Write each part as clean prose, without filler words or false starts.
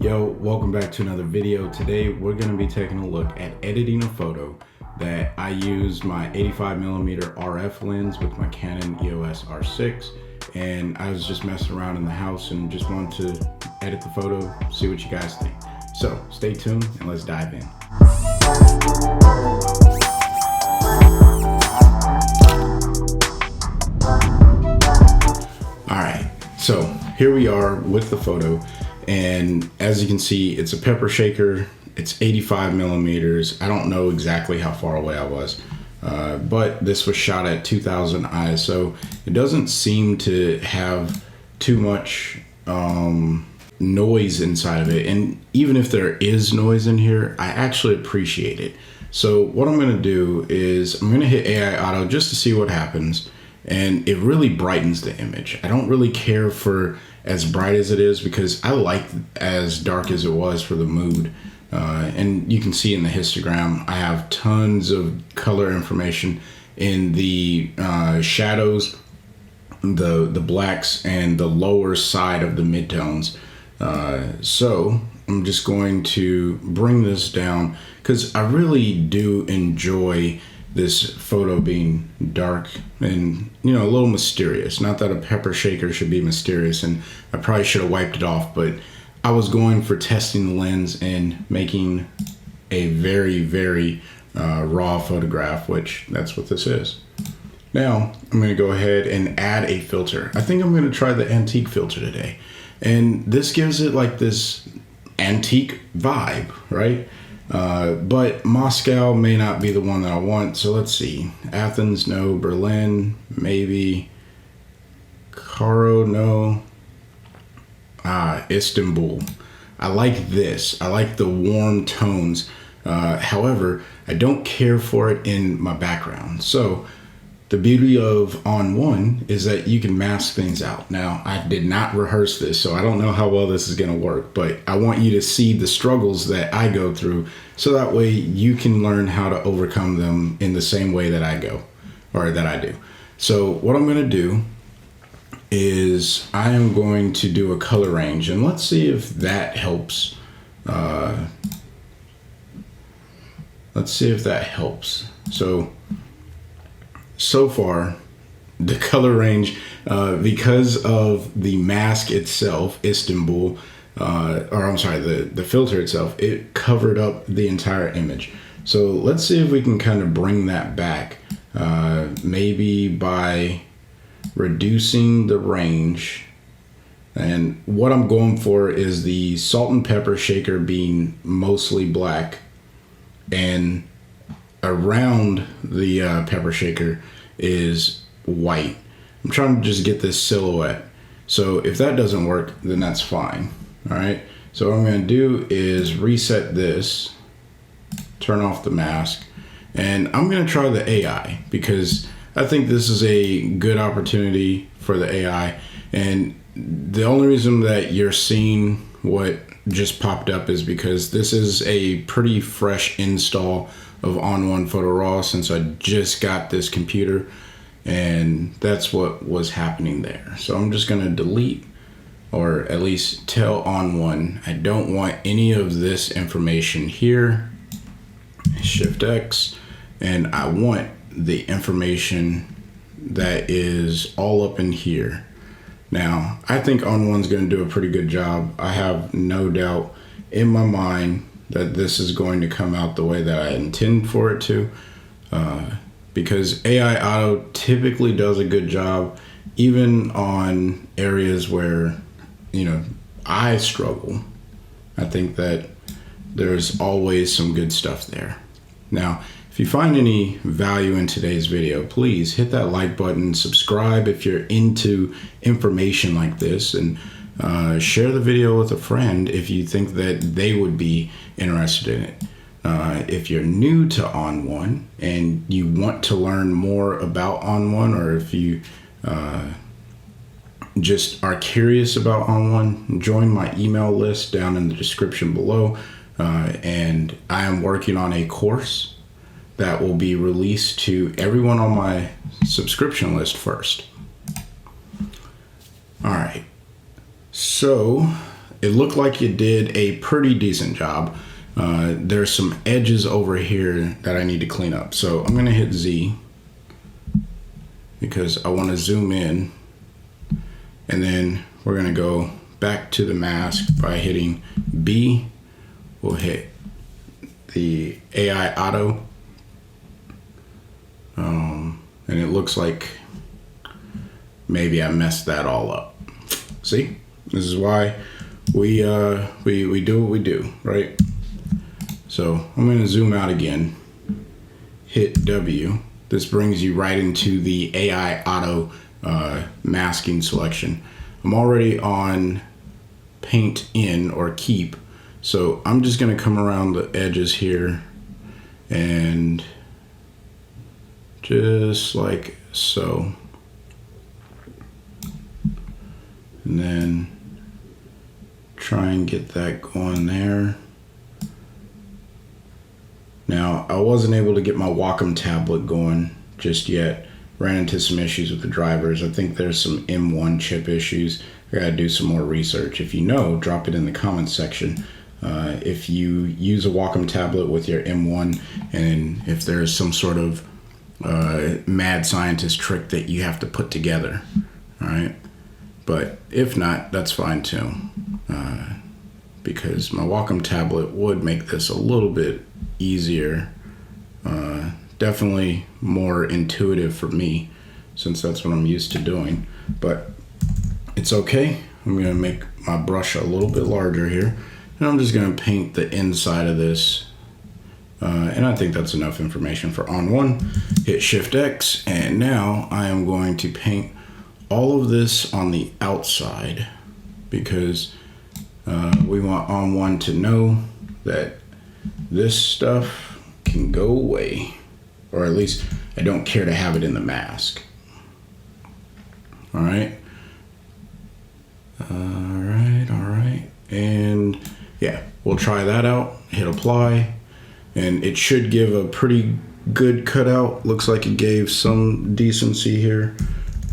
Yo, welcome back to another video. Today we're going to be taking a look at editing a photo that I used my 85mm RF lens with my Canon EOS R6, and I was just messing around in the house and just wanted to edit the photo, see what you guys think. So stay tuned and let's dive in. Alright, so here we are with the photo. And as you can see, it's a pepper shaker. It's 85mm. I don't know exactly how far away I was, but this was shot at 2000 ISO. It doesn't seem to have too much noise inside of it. And even if there is noise in here, I actually appreciate it. So what I'm gonna do is I'm gonna hit AI Auto just to see what happens. And it really brightens the image. I don't really care for as bright as it is because I like as dark as it was for the mood. And you can see in the histogram, I have tons of color information in the shadows, the blacks, and the lower side of the midtones. So I'm just going to bring this down because I really do enjoy this photo being dark and, you know, a little mysterious. Not that a pepper shaker should be mysterious, and I probably should have wiped it off, but I was going for testing the lens and making a very raw photograph, which that's what this is. Now I'm going to go ahead and add a filter. I think I'm going to try the antique filter today, and this gives it like this antique vibe, right? But Moscow may not be the one that I want, so let's see. Athens, no. Berlin, maybe. Cairo, no. Istanbul. I like this. I like the warm tones. However, I don't care for it in my background. So the beauty of ON1 is that you can mask things out. Now, I did not rehearse this, so I don't know how well this is going to work, but I want you to see the struggles that I go through so that way you can learn how to overcome them in the same way that I do. So what I'm going to do is I am going to do a color range, and let's see if that helps. Let's see if that helps. So far, the color range, because of the mask itself, Istanbul, the filter itself, it covered up the entire image. So let's see if we can kind of bring that back, maybe by reducing the range. And what I'm going for is the salt and pepper shaker being mostly black, and around the pepper shaker is white. I'm trying to just get this silhouette. So if that doesn't work, then that's fine. All right. So what I'm going to do is reset this, turn off the mask, and I'm going to try the AI because I think this is a good opportunity for the AI. And the only reason that you're seeing what just popped up is because this is a pretty fresh install of ON1 Photo Raw since I just got this computer, and that's what was happening there. So I'm just gonna delete, or at least tell ON1 I don't want any of this information here. Shift X, and I want the information that is all up in here. Now, I think ON1's gonna do a pretty good job. I have no doubt in my mind that this is going to come out the way that I intend for it to, because AI Auto typically does a good job, even on areas where, you know, I struggle. I think that there's always some good stuff there. Now, if you find any value in today's video, please hit that like button, subscribe if you're into information like this, and share the video with a friend if you think that they would be interested in it. If you're new to ON1 and you want to learn more about ON1, or if you just are curious about ON1, join my email list down in the description below. And I am working on a course that will be released to everyone on my subscription list first. All right. So it looked like it did a pretty decent job. There's some edges over here that I need to clean up. So I'm going to hit Z because I want to zoom in. And then we're going to go back to the mask by hitting B. We'll hit the AI auto. And it looks like maybe I messed that all up. See, this is why we do what we do, right? So I'm going to zoom out again, hit W. This brings you right into the AI auto masking selection. I'm already on paint in or keep, so I'm just going to come around the edges here and just like so, and then try and get that going there. Now, I wasn't able to get my Wacom tablet going just yet. Ran into some issues with the drivers. I think there's some M1 chip issues. I gotta do some more research. If you know, drop it in the comments section. If you use a Wacom tablet with your M1, and if there's some sort of mad scientist trick that you have to put together, all right? But if not, that's fine too, because my Wacom tablet would make this a little bit easier, definitely more intuitive for me, since that's what I'm used to doing. But it's okay. I'm gonna make my brush a little bit larger here, and I'm just gonna paint the inside of this. And I think that's enough information for ON1. Hit Shift X, and now I am going to paint all of this on the outside, because we want ON1 to know that this stuff can go away, or at least I don't care to have it in the mask. All right. All right. And yeah, we'll try that out. Hit apply. And it should give a pretty good cutout. Looks like it gave some decency here.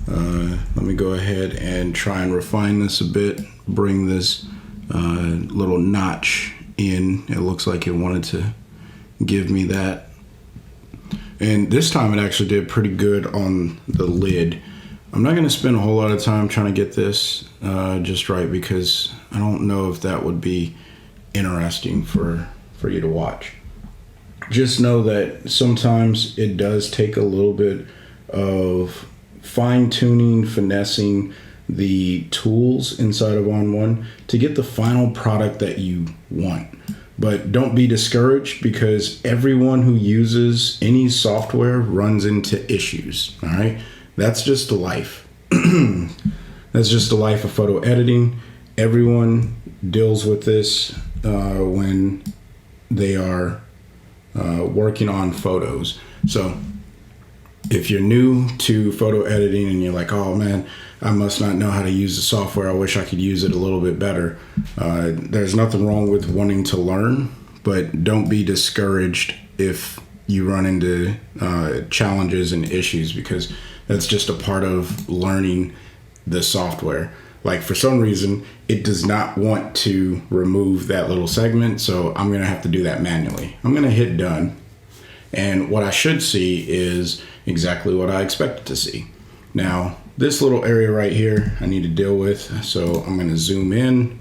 Let me go ahead and try and refine this a bit. Bring this little notch in. It looks like it wanted to give me that. And this time it actually did pretty good on the lid. I'm not going to spend a whole lot of time trying to get this just right, because I don't know if that would be interesting for you to watch. Just know that sometimes it does take a little bit of fine-tuning, finessing the tools inside of ON1 to get the final product that you want. But don't be discouraged, because everyone who uses any software runs into issues, all right? That's just the life. That's just the life of photo editing. Everyone deals with this when they are working on photos. So if you're new to photo editing and you're like, oh man, I must not know how to use the software, I wish I could use it a little bit better, there's nothing wrong with wanting to learn, but don't be discouraged if you run into challenges and issues, because that's just a part of learning the software. Like, for some reason, it does not want to remove that little segment, so I'm gonna have to do that manually. I'm gonna hit done, and what I should see is exactly what I expected to see. Now, this little area right here, I need to deal with, so I'm gonna zoom in,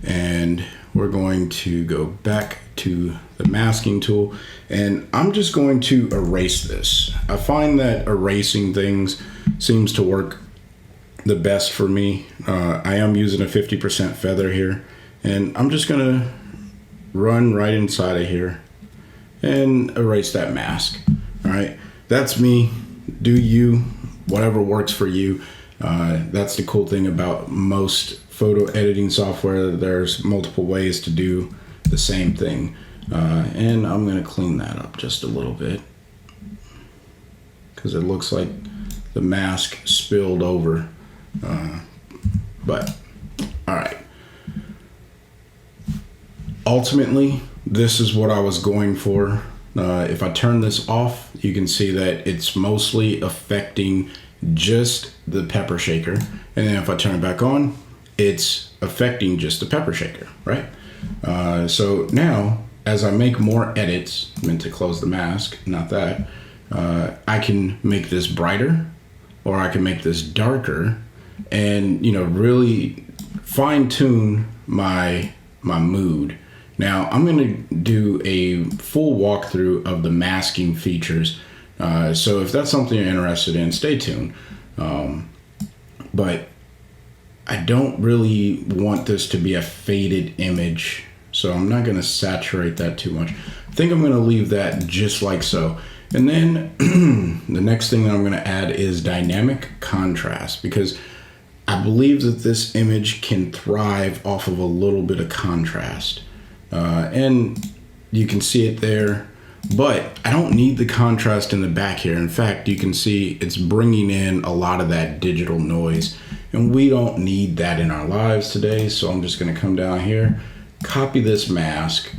and we're going to go back to the masking tool, and I'm just going to erase this. I find that erasing things seems to work the best for me. I am using a 50% feather here, and I'm just gonna run right inside of here and erase that mask. All right, that's me. Do you, whatever works for you. That's the cool thing about most photo editing software. There's multiple ways to do the same thing. And I'm gonna clean that up just a little bit, because it looks like the mask spilled over. But all right, ultimately this is what I was going for. If I turn this off, you can see that it's mostly affecting just the pepper shaker, and then if I turn it back on, it's affecting just the pepper shaker, right? So now, as I make more edits, meant to close the mask, not that, I can make this brighter, or I can make this darker, and really fine tune my mood. Now I'm going to do a full walkthrough of the masking features, so if that's something you're interested in, stay tuned. But I don't really want this to be a faded image, so I'm not going to saturate that too much. I think I'm going to leave that just like so. And then the next thing that I'm going to add is dynamic contrast, because I believe that this image can thrive off of a little bit of contrast. And you can see it there, but I don't need the contrast in the back here. In fact, you can see it's bringing in a lot of that digital noise, and we don't need that in our lives today. So I'm just going to come down here, copy this mask,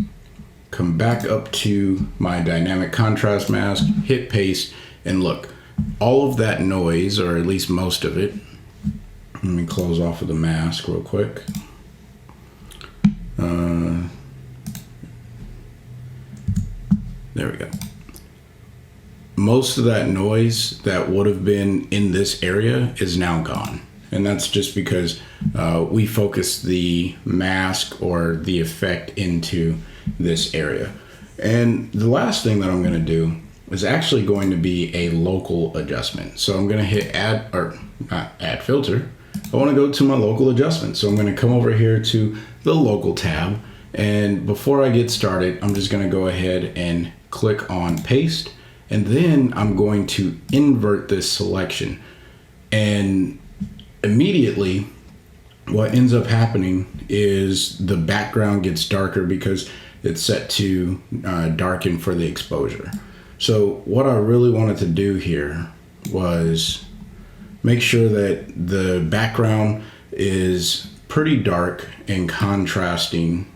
come back up to my dynamic contrast mask, hit paste, and look, all of that noise, or at least most of it, let me close off of the mask real quick. There we go. Most of that noise that would have been in this area is now gone. And that's just because we focused the mask or the effect into this area. And the last thing that I'm going to do is actually going to be a local adjustment. So I'm going to hit add, or not add filter. I want to go to my local adjustment. So I'm going to come over here to the local tab. And before I get started, I'm just going to go ahead and click on paste. And then I'm going to invert this selection. And immediately what ends up happening is the background gets darker because it's set to darken for the exposure. So what I really wanted to do here was make sure that the background is pretty dark and contrasting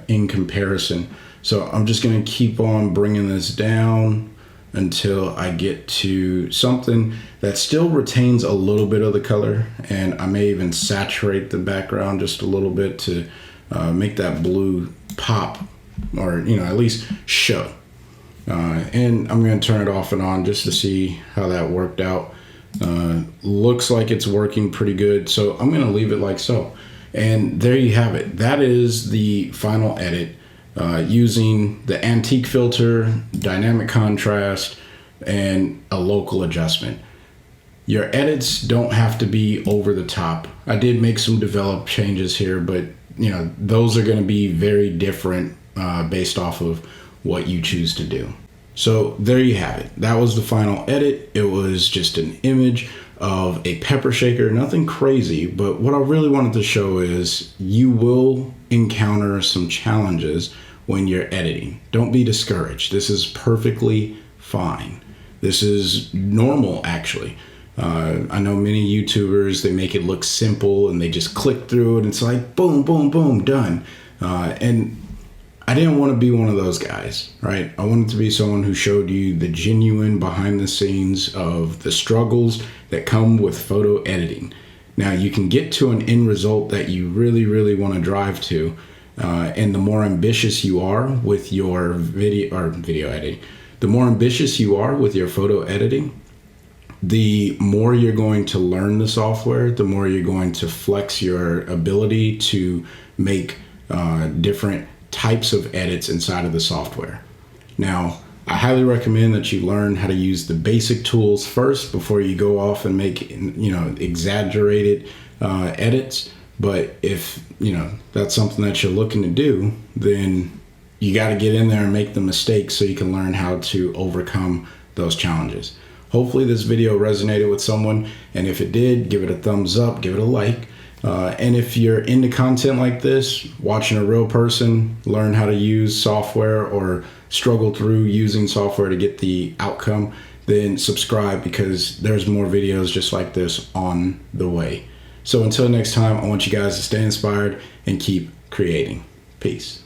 in comparison. So I'm just going to keep on bringing this down until I get to something that still retains a little bit of the color, and I may even saturate the background just a little bit to make that blue pop, or at least show. And I'm going to turn it off and on just to see how that worked out. Looks like it's working pretty good, so I'm going to leave it like so. And there you have it. That is the final edit using the antique filter, dynamic contrast, and a local adjustment. Your edits don't have to be over the top. I did make some developed changes here, but those are going to be very different based off of what you choose to do. So there you have it. That was the final edit. It was just an image of a pepper shaker, nothing crazy, but what I really wanted to show is you will encounter some challenges when you're editing. Don't be discouraged. This is perfectly fine. This is normal, actually. I know many YouTubers, they make it look simple and they just click through it and it's like boom, boom, boom, done. And I didn't want to be one of those guys, right? I wanted to be someone who showed you the genuine behind the scenes of the struggles that come with photo editing. Now, you can get to an end result that you really, really want to drive to. And the more ambitious you are with your video editing, the more ambitious you are with your photo editing, the more you're going to learn the software, the more you're going to flex your ability to make different types of edits inside of the software. Now, I highly recommend that you learn how to use the basic tools first before you go off and make exaggerated edits. But if that's something that you're looking to do, then you got to get in there and make the mistakes so you can learn how to overcome those challenges. Hopefully this video resonated with someone, and if it did, give it a thumbs up, give it a like. And if you're into content like this, watching a real person learn how to use software or struggle through using software to get the outcome, then subscribe, because there's more videos just like this on the way. So until next time, I want you guys to stay inspired and keep creating. Peace.